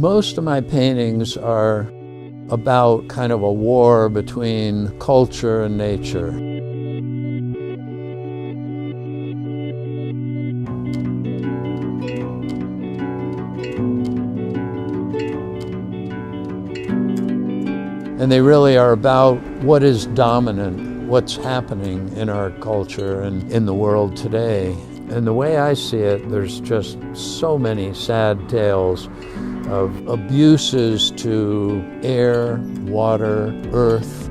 Most of my paintings are about kind of a war between culture and nature. And they really are about what is dominant, what's happening in our culture and in the world today. And the way I see it, there's just so many sad tales of abuses to air, water, earth.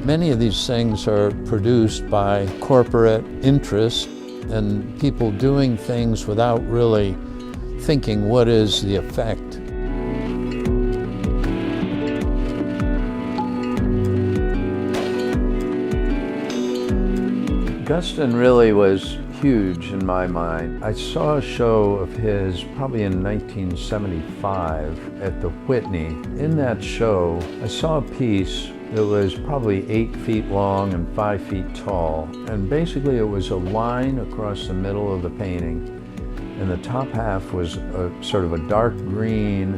Many of these things are produced by corporate interest and people doing things without really thinking what is the effect. Guston really was huge in my mind. I saw a show of his probably in 1975 at the Whitney. In that show, I saw a piece that was probably 8 feet long and 5 feet tall. And basically it was a line across the middle of the painting. And the top half was a sort of a dark green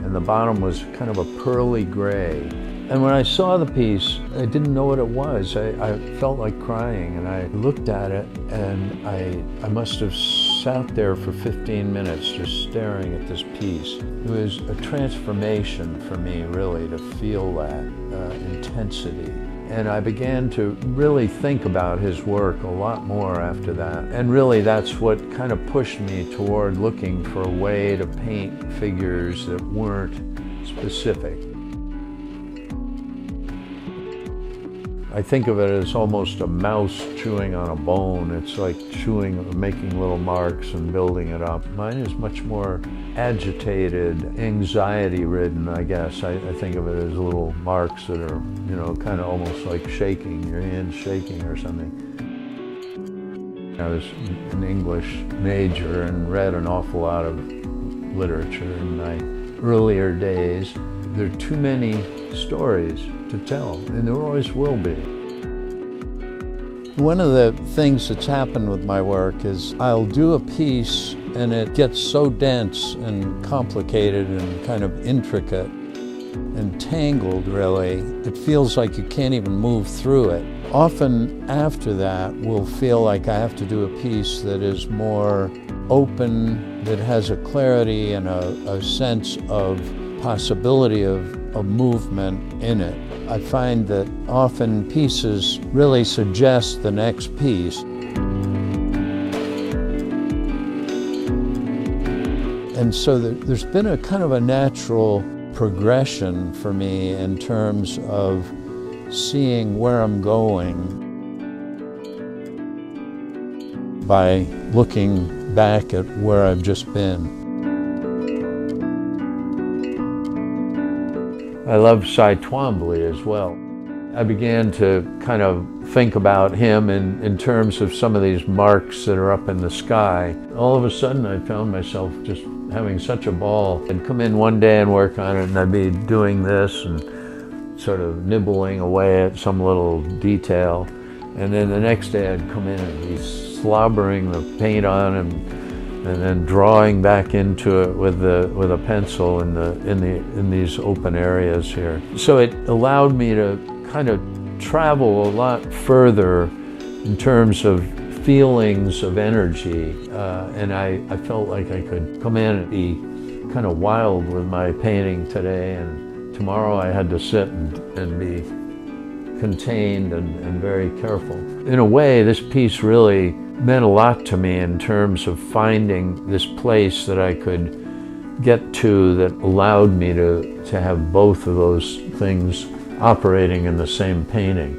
and the bottom was kind of a pearly gray. And when I saw the piece, I didn't know what it was. I felt like crying, and I looked at it, and I must have sat there for 15 minutes just staring at this piece. It was a transformation for me, really, to feel that intensity. And I began to really think about his work a lot more after that. And really, that's what kind of pushed me toward looking for a way to paint figures that weren't specific. I think of it as almost a mouse chewing on a bone. It's like chewing, making little marks and building it up. Mine is much more agitated, anxiety-ridden, I guess. I think of it as little marks that are, you know, kind of almost like shaking, your hand shaking or something. I was an English major and read an awful lot of literature in my earlier days. There are too many stories to tell, and there always will be. One of the things that's happened with my work is I'll do a piece and it gets so dense and complicated and kind of intricate and tangled, really. It feels like you can't even move through it. Often after that, we'll feel like I have to do a piece that is more open, that has a clarity and a sense of possibility of movement in it. I find that often pieces really suggest the next piece. And so there's been a kind of a natural progression for me in terms of seeing where I'm going by looking back at where I've just been. I love Cy Twombly as well. I began to kind of think about him in terms of some of these marks that are up in the sky. All of a sudden I found myself just having such a ball. I'd come in one day and work on it and I'd be doing this and sort of nibbling away at some little detail. And then the next day I'd come in and be slobbering the paint on and then drawing back into it with a pencil in these open areas here. So it allowed me to kind of travel a lot further in terms of feelings of energy, and I felt like I could come in and be kind of wild with my painting today, and tomorrow I had to sit and be contained and very careful. In a way, this piece really meant a lot to me in terms of finding this place that I could get to that allowed me to have both of those things operating in the same painting.